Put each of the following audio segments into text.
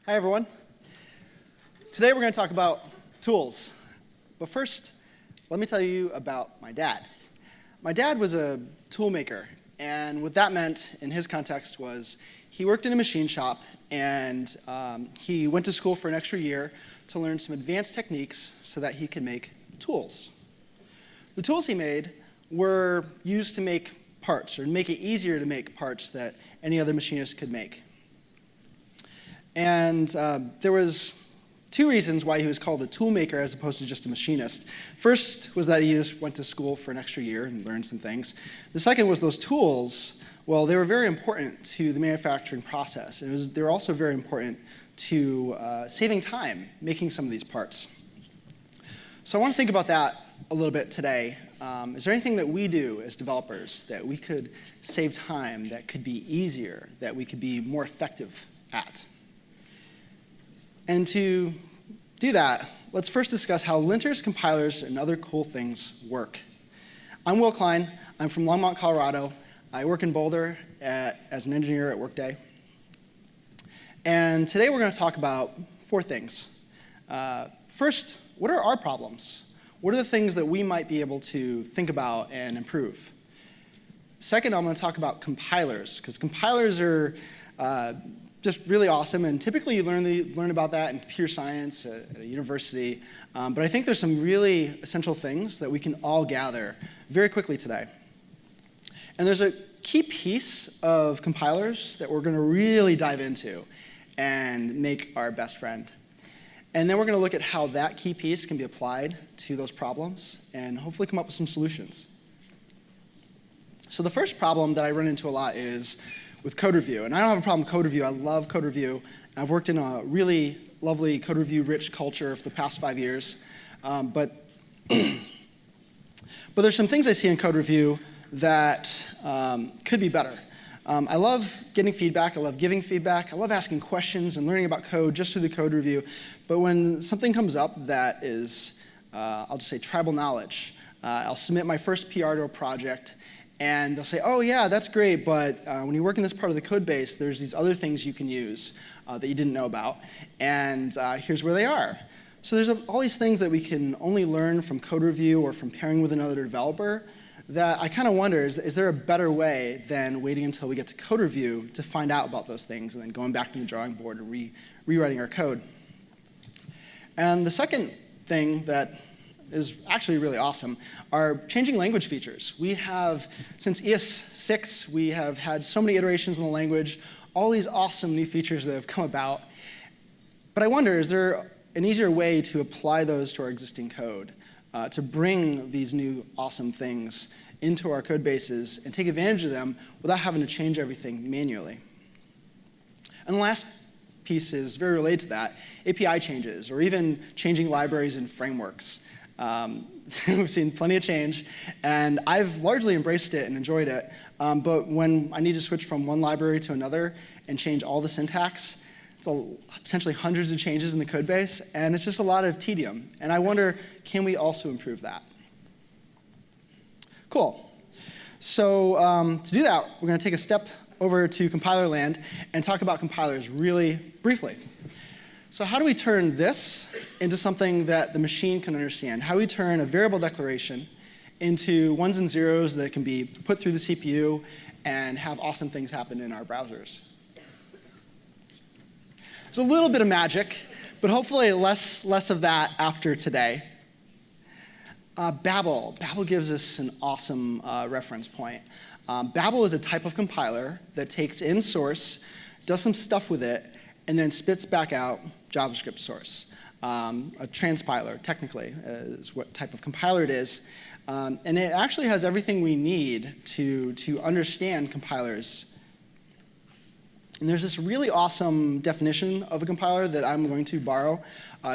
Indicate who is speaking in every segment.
Speaker 1: Hi, everyone. Today we're going to talk about tools. But first, let me tell you about my dad. My dad was a tool maker, and what that meant in his context was he worked in a machine shop, and he went to school for an extra year to learn some advanced techniques so that he could make tools. The tools he made were used to make parts, or make it easier to make parts that any other machinist could make. And there was two reasons why he was called a tool maker as opposed to just a machinist. First was that he just went to school for an extra year and learned some things. The second was those tools, well, they were very important to the manufacturing process. And they were also very important to saving time making some of these parts. So I want to think about that a little bit today. Is there anything that we do as developers that we could save time, that could be easier, that we could be more effective at? And to do that, let's first discuss how linters, compilers, and other cool things work. I'm Will Klein. I'm from Longmont, Colorado. I work in Boulder as an engineer at Workday. And today we're going to talk about four things. First, what are our problems? What are the things that we might be able to think about and improve? Second, I'm going to talk about compilers, because compilers are just really awesome, and typically you learn about that in computer science at a university, but I think there's some really essential things that we can all gather very quickly today. And there's a key piece of compilers that we're going to really dive into and make our best friend. And then we're going to look at how that key piece can be applied to those problems and hopefully come up with some solutions. So the first problem that I run into a lot is with code review. And I don't have a problem with code review. I love code review. I've worked in a really lovely code review-rich culture for the past 5 years. But there's some things I see in code review that could be better. I love getting feedback. I love giving feedback. I love asking questions and learning about code just through the code review. But when something comes up that is, I'll just say, tribal knowledge, I'll submit my first PR to a project, and they'll say, oh, yeah, that's great, but when you work in this part of the code base, there's these other things you can use that you didn't know about, and here's where they are. So there's all these things that we can only learn from code review or from pairing with another developer that I kind of wonder, is there a better way than waiting until we get to code review to find out about those things and then going back to the drawing board and rewriting our code? And the second thing that is actually really awesome are changing language features. We have, since ES6, we have had so many iterations in the language, all these awesome new features that have come about. But I wonder, is there an easier way to apply those to our existing code, to bring these new awesome things into our code bases and take advantage of them without having to change everything manually? And the last piece is very related to that, API changes, or even changing libraries and frameworks. We've seen plenty of change, and I've largely embraced it and enjoyed it. But when I need to switch from one library to another and change all the syntax, it's potentially hundreds of changes in the code base, and it's just a lot of tedium. And I wonder, can we also improve that? Cool. So to do that, we're going to take a step over to compiler land and talk about compilers really briefly. So how do we turn this into something that the machine can understand? How do we turn a variable declaration into ones and zeros that can be put through the CPU and have awesome things happen in our browsers? There's a little bit of magic, but hopefully less of that after today. Babel. Babel gives us an awesome reference point. Babel is a type of compiler that takes in source, does some stuff with it, and then spits back out JavaScript source. A transpiler, technically, is what type of compiler it is. And it actually has everything we need to understand compilers. And there's this really awesome definition of a compiler that I'm going to borrow.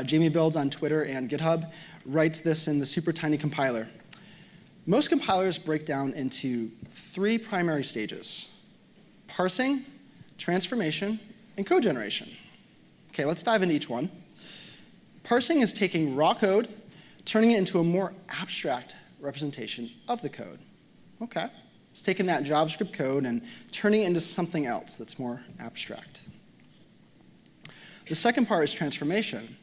Speaker 1: Jamie Builds on Twitter and GitHub writes this in the super tiny compiler. Most compilers break down into three primary stages: parsing, transformation, and code generation. Okay, let's dive into each one. Parsing is taking raw code, turning it into a more abstract representation of the code. Okay, it's taking that JavaScript code and turning it into something else that's more abstract. The second part is transformation.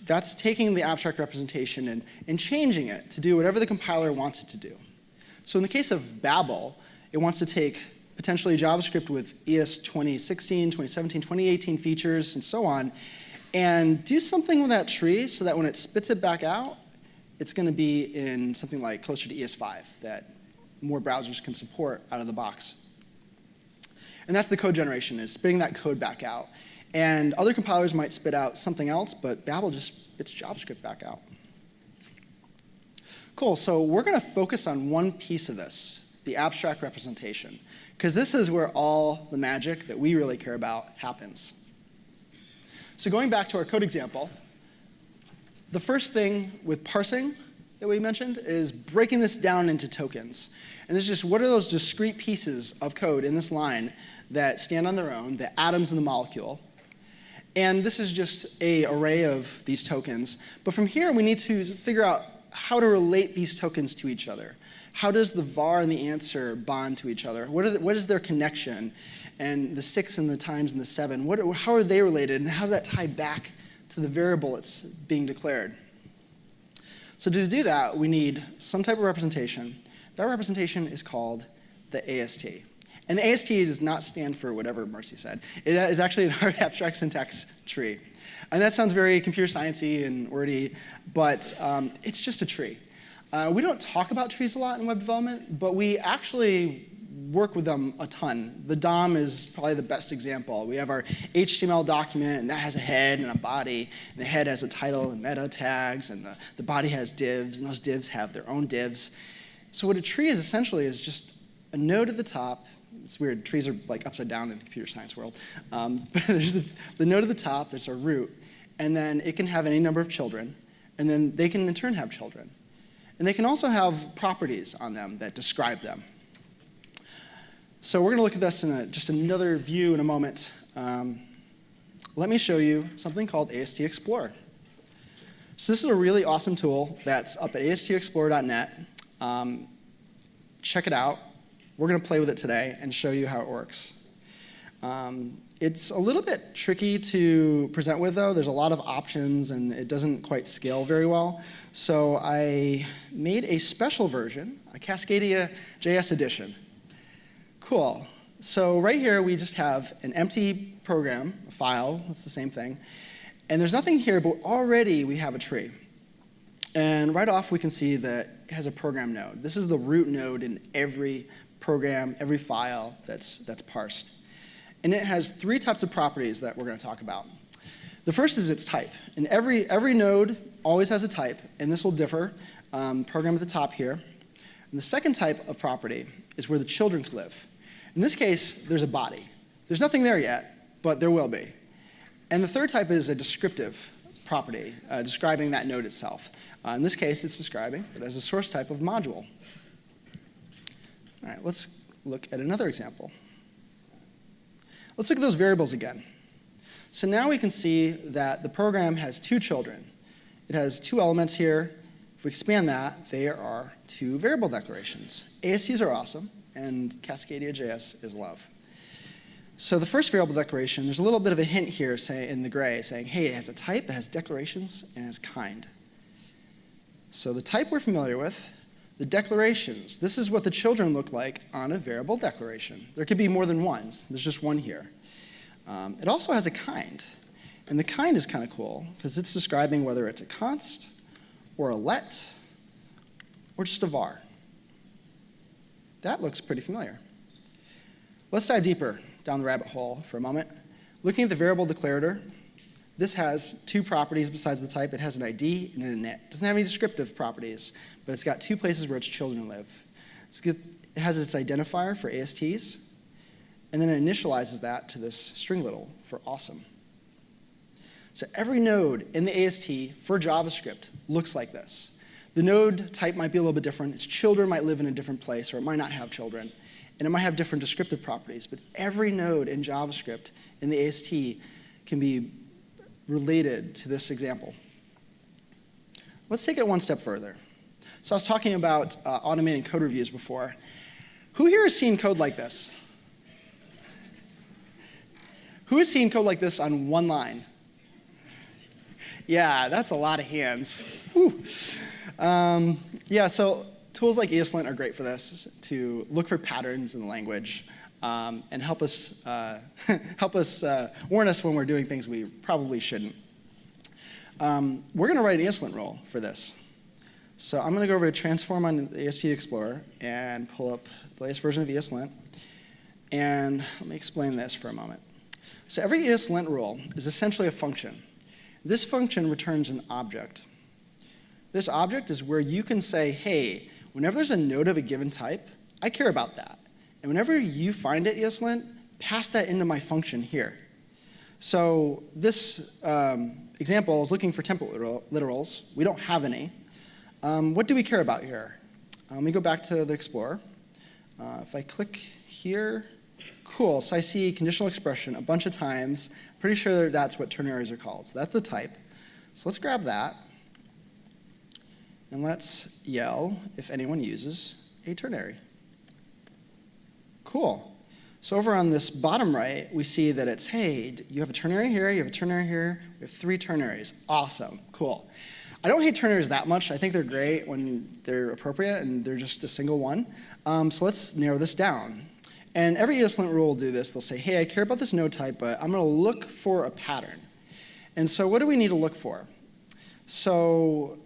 Speaker 1: That's taking the abstract representation and changing it to do whatever the compiler wants it to do. So in the case of Babel, it wants to take potentially JavaScript with ES 2016, 2017, 2018 features, and so on, and do something with that tree so that when it spits it back out, it's going to be in something like closer to ES5 that more browsers can support out of the box. And that's the code generation, is spitting that code back out. And other compilers might spit out something else, but Babel just spits JavaScript back out. Cool, so we're going to focus on one piece of this, the abstract representation, because this is where all the magic that we really care about happens. So going back to our code example, the first thing with parsing that we mentioned is breaking this down into tokens. And it's just, what are those discrete pieces of code in this line that stand on their own, the atoms in the molecule? And this is just an array of these tokens. But from here, we need to figure out how to relate these tokens to each other. How does the var and the answer bond to each other? What is their connection? And the 6 and the times and the 7, how are they related? And how does that tie back to the variable that's being declared? So to do that, we need some type of representation. That representation is called the AST. And the AST does not stand for whatever Mercy said. It is actually an abstract syntax tree. And that sounds very computer sciencey and wordy, but it's just a tree. We don't talk about trees a lot in web development, but we actually work with them a ton. The DOM is probably the best example. We have our HTML document, and that has a head and a body. And the head has a title and meta tags, and the body has divs, and those divs have their own divs. So what a tree is essentially is just a node at the top. It's weird. Trees are like upside down in the computer science world. But there's the node at the top, there's a root, and then it can have any number of children, and then they can in turn have children. And they can also have properties on them that describe them. So we're going to look at this in just another view in a moment. Let me show you something called AST Explorer. So this is a really awesome tool that's up at astexplorer.net. Check it out. We're going to play with it today and show you how it works. It's a little bit tricky to present with, though. There's a lot of options, and it doesn't quite scale very well. So I made a special version, a CascadiaJS edition. Cool. So right here, we just have an empty program, a file. That's the same thing. And there's nothing here, but already we have a tree. And right off, we can see that it has a program node. This is the root node in every program, every file that's parsed. And it has 3 types of properties that we're going to talk about. The first is its type. And every node always has a type, and this will differ. Program at the top here. And the second type of property is where the children live. In this case, there's a body. There's nothing there yet, but there will be. And the third type is a descriptive property, describing that node itself. In this case, it's describing it as a source type of module. All right, let's look at another example. Let's look at those variables again. So now we can see that the program has 2 children. It has 2 elements here. If we expand that, there are 2 variable declarations. ASTs are awesome, and CascadiaJS is love. So the first variable declaration, there's a little bit of a hint here in the gray saying, hey, it has a type, it has declarations, and it has kind. So the type we're familiar with. The declarations, this is what the children look like on a variable declaration. There could be more than one. There's just one here. It also has a kind. And the kind is kind of cool because it's describing whether it's a const or a let or just a var. That looks pretty familiar. Let's dive deeper down the rabbit hole for a moment. Looking at the variable declarator, this has 2 properties besides the type. It has an ID and an init. It doesn't have any descriptive properties, but it's got 2 places where its children live. It has its identifier for ASTs, and then it initializes that to this string little for awesome. So every node in the AST for JavaScript looks like this. The node type might be a little bit different. Its children might live in a different place, or it might not have children. And it might have different descriptive properties, but every node in JavaScript in the AST can be related to this example. Let's take it one step further. So I was talking about automating code reviews before. Who here has seen code like this? Who has seen code like this on one line? Yeah, that's a lot of hands. Whew. Yeah, so tools like ESLint are great for this, to look for patterns in the language and help us warn us when we're doing things we probably shouldn't. We're going to write an ESLint rule for this. So I'm going to go over to Transform on the AST Explorer and pull up the latest version of ESLint. And let me explain this for a moment. So every ESLint rule is essentially a function. This function returns an object. This object is where you can say, hey, whenever there's a node of a given type, I care about that. And whenever you find it, ESLint, pass that into my function here. So this example is looking for template literals. We don't have any. What do we care about here? Let me go back to the Explorer. If I click here, cool. So I see conditional expression a bunch of times. Pretty sure that's what ternaries are called. So that's the type. So let's grab that. And let's yell if anyone uses a ternary. Cool. So over on this bottom right, we see that it's, hey, you have a ternary here, you have a ternary here, we have 3 ternaries. Awesome, cool. I don't hate ternaries that much. I think they're great when they're appropriate and they're just a single one. So let's narrow this down. And every ESLint rule will do this. They'll say, hey, I care about this node type, but I'm going to look for a pattern. And so what do we need to look for? So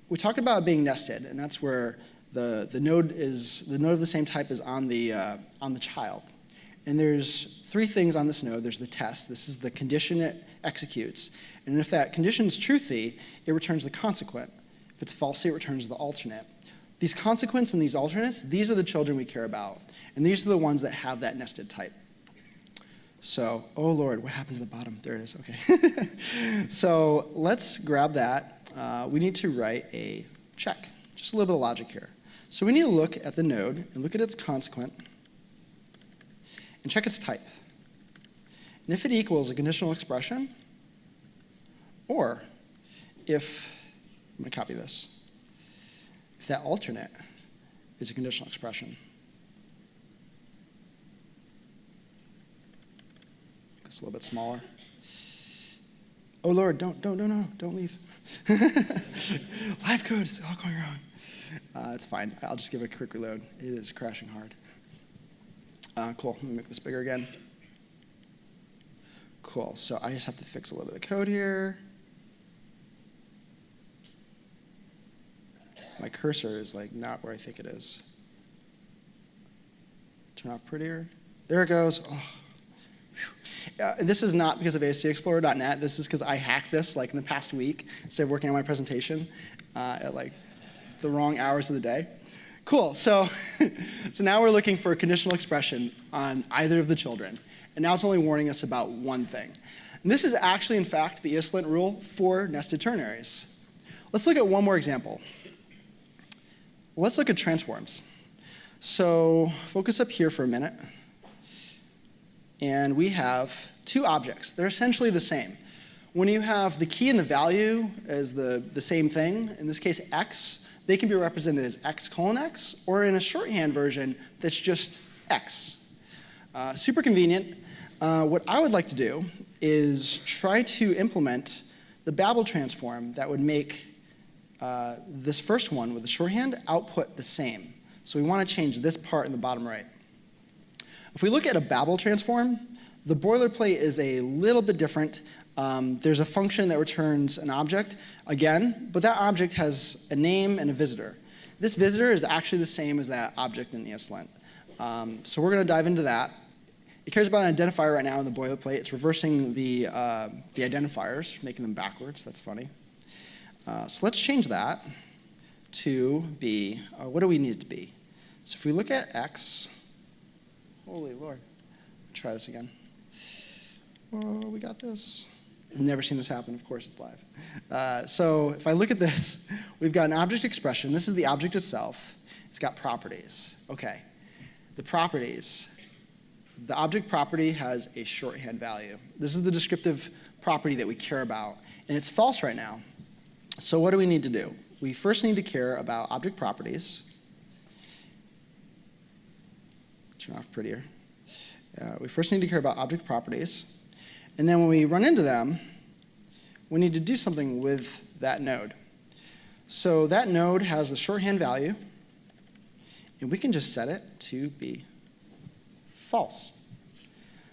Speaker 1: we talked about being nested, and that's where the node of the same type is on the child. And there's 3 things on this node. There's the test. This is the condition it executes. And if that condition is truthy, it returns the consequent. If it's falsy, it returns the alternate. These consequents and these alternates, these are the children we care about. And these are the ones that have that nested type. So, oh Lord, what happened to the bottom? There it is, okay. So let's grab that. We need to write a check, just a little bit of logic here. So we need to look at the node and look at its consequent and check its type. And if it equals a conditional expression, or if, I'm going to copy this, if that alternate is a conditional expression. It's a little bit smaller. Oh Lord, don't leave. Live code is all going wrong. It's fine. I'll just give it a quick reload. It is crashing hard. Cool. Let me make this bigger again. Cool. So I just have to fix a little bit of code here. My cursor is like not where I think it is. Turn off prettier. There it goes. Oh. This is not because of ASTExplorer.net. This is because I hacked this like in the past week instead of working on my presentation at like the wrong hours of the day. Cool. So now we're looking for a conditional expression on either of the children. And now it's only warning us about one thing. And this is actually, in fact, the ESLint rule for nested ternaries. Let's look at one more example. Let's look at transforms. So focus up here for a minute. And we have 2 objects. They're essentially the same. When you have the key and the value as the same thing, in this case x, they can be represented as x:x, or in a shorthand version that's just x. Super convenient. What I would like to do is try to implement the Babel transform that would make this first one with the shorthand output the same. So we want to change this part in the bottom right. If we look at a Babel transform, the boilerplate is a little bit different. There's a function that returns an object, again, but that object has a name and a visitor. This visitor is actually the same as that object in ESLint. So we're going to dive into that. It cares about an identifier right now in the boilerplate. It's reversing the identifiers, making them backwards. That's funny. So let's change that to be, what do we need it to be? So if we look at x, holy Lord, try this again. Oh, we got this. I've never seen this happen. Of course, it's live. So if I look at this, we've got an object expression. This is the object itself. It's got properties. OK. The properties. The object property has a shorthand value. This is the descriptive property that we care about. And it's false right now. So what do we need to do? We first need to care about object properties. Turn off prettier. We first need to care about object properties. And then when we run into them, we need to do something with that node. So that node has the shorthand value, and we can just set it to be false.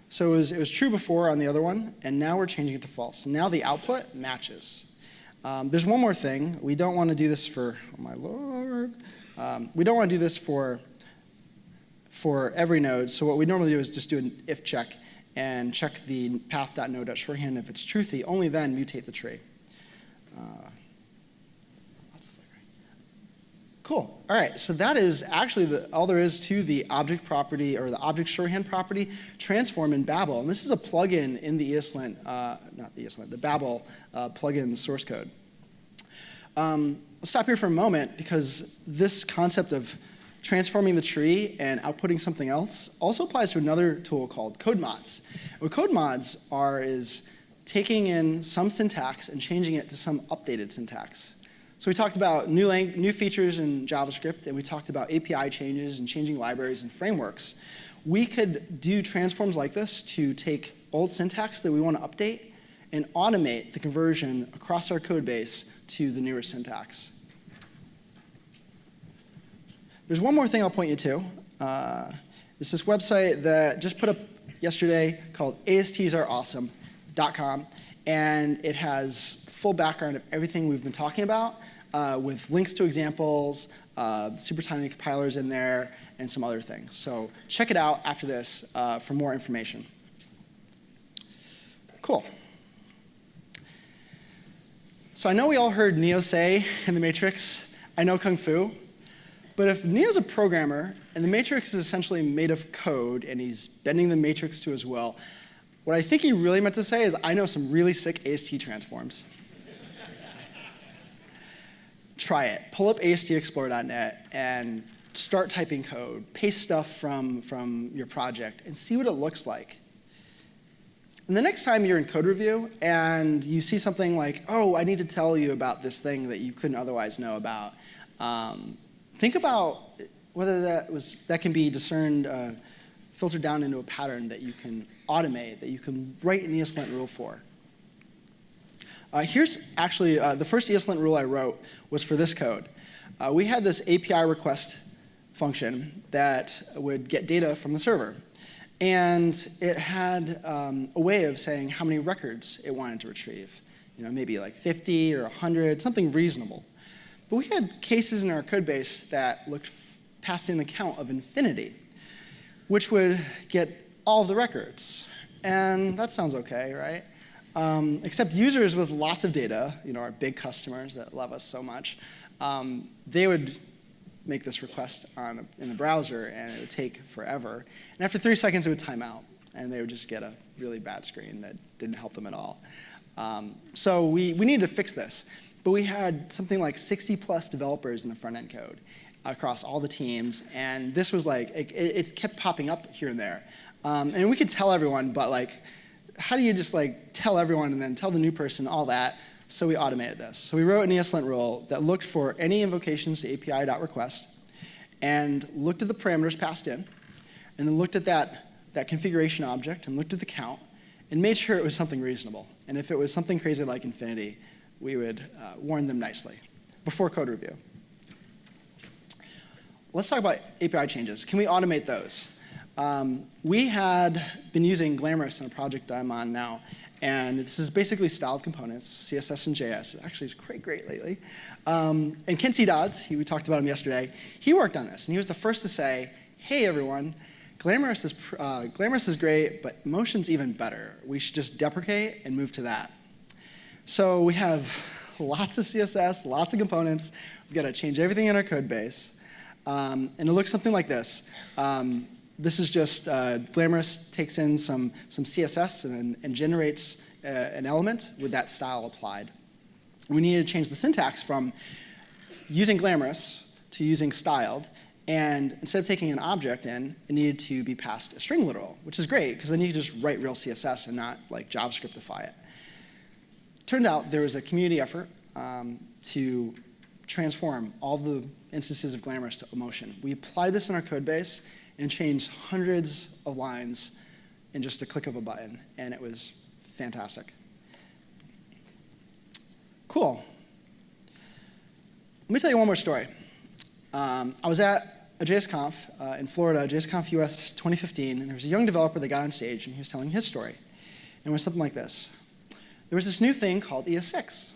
Speaker 1: So it was true before on the other one, and now we're changing it to false. Now the output matches. There's one more thing. We don't want to do this for, oh my lord. We don't want to do this for every node. So what we normally do is just do an if check and check the path.node.shorthand. If it's truthy, only then mutate the tree. Cool. All right, so that is actually all there is to the object property, or the object shorthand property transform in Babel. And this is a plugin in the the Babel plugin source code. Let's stop here for a moment, because this concept of transforming the tree and outputting something else also applies to another tool called code mods. What code mods are is taking in some syntax and changing it to some updated syntax. So we talked about new features in JavaScript, and we talked about API changes and changing libraries and frameworks. We could do transforms like this to take old syntax that we want to update and automate the conversion across our code base to the newer syntax. There's one more thing I'll point you to. It's this website that just put up yesterday called ASTsAreAwesome.com, and it has full background of everything we've been talking about, with links to examples, super tiny compilers in there, and some other things. So check it out after this for more information. Cool. So I know we all heard Neo say in the Matrix, "I know Kung Fu." But if Neo's a programmer, and the Matrix is essentially made of code, and he's bending the Matrix to his will, what I think he really meant to say is, "I know some really sick AST transforms." Try it. Pull up ASTExplorer.net and start typing code. Paste stuff from your project and see what it looks like. And the next time you're in code review and you see something like, "Oh, I need to tell you about this thing that you couldn't otherwise know about," think about whether that can be discerned, filtered down into a pattern that you can automate, that you can write an ESLint rule for. Here's actually the first ESLint rule I wrote was for this code. We had this API request function that would get data from the server. And it had a way of saying how many records it wanted to retrieve. Maybe like 50 or 100, something reasonable. But we had cases in our code base that passed in a count of infinity, which would get all the records. And that sounds okay, right? Except users with lots of data, our big customers that love us so much, they would make this request in the browser, and it would take forever. And after 3 seconds, it would time out, and they would just get a really bad screen that didn't help them at all. So we needed to fix this. But we had something like 60+ developers in the front-end code across all the teams, and this was like, it kept popping up here and there. And we could tell everyone, but how do you just tell everyone and then tell the new person all that? So we automated this. So we wrote an ESLint rule that looked for any invocations to API.request and looked at the parameters passed in, and then looked at that configuration object and looked at the count and made sure it was something reasonable. And if it was something crazy like infinity, we would warn them nicely before code review. Let's talk about API changes. Can we automate those? We had been using Glamorous in a project I'm on now, and this is basically styled components, CSS and JS. It actually is great lately. And Kinsey Dodds, we talked about him yesterday, he worked on this, and he was the first to say, "Hey everyone, Glamorous is great, but Motion's even better. We should just deprecate and move to that." So we have lots of CSS, lots of components. We've got to change everything in our code base. And it looks something like this. This is just Glamorous takes in some CSS and generates an element with that style applied. We needed to change the syntax from using Glamorous to using styled. And instead of taking an object in, it needed to be passed a string literal, which is great, because then you can just write real CSS and not JavaScriptify it. Turned out there was a community effort to transform all the instances of Glamorous to Motion. We applied this in our code base and changed hundreds of lines in just a click of a button, and it was fantastic. cool. Let me tell you one more story. I was at a JSConf in Florida, JSConf US 2015, and there was a young developer that got on stage, and he was telling his story. And it was something like this. There was this new thing called ES6.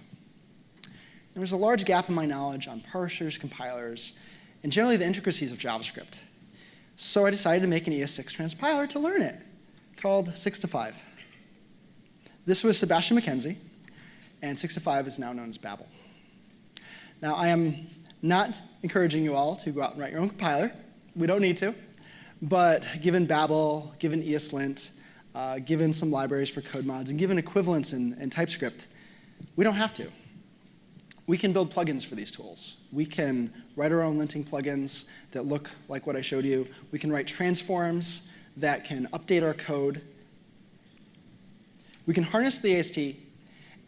Speaker 1: There was a large gap in my knowledge on parsers, compilers, and generally the intricacies of JavaScript. So I decided to make an ES6 transpiler to learn it, called 6to5. This was Sebastian McKenzie, and 6to5 is now known as Babel. Now, I am not encouraging you all to go out and write your own compiler. We don't need to. But given Babel, given ESLint, given some libraries for code mods, and given equivalents in TypeScript, we don't have to. We can build plugins for these tools. We can write our own linting plugins that look like what I showed you. We can write transforms that can update our code. We can harness the AST,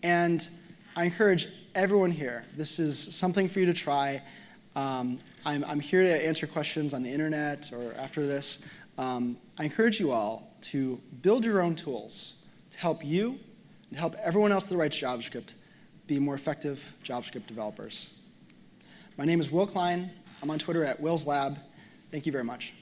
Speaker 1: and I encourage everyone here. This is something for you to try. I'm here to answer questions on the internet or after this. I encourage you all to build your own tools to help you and help everyone else that writes JavaScript be more effective JavaScript developers. My name is Will Klein. I'm on Twitter at WillsLab. Thank you very much.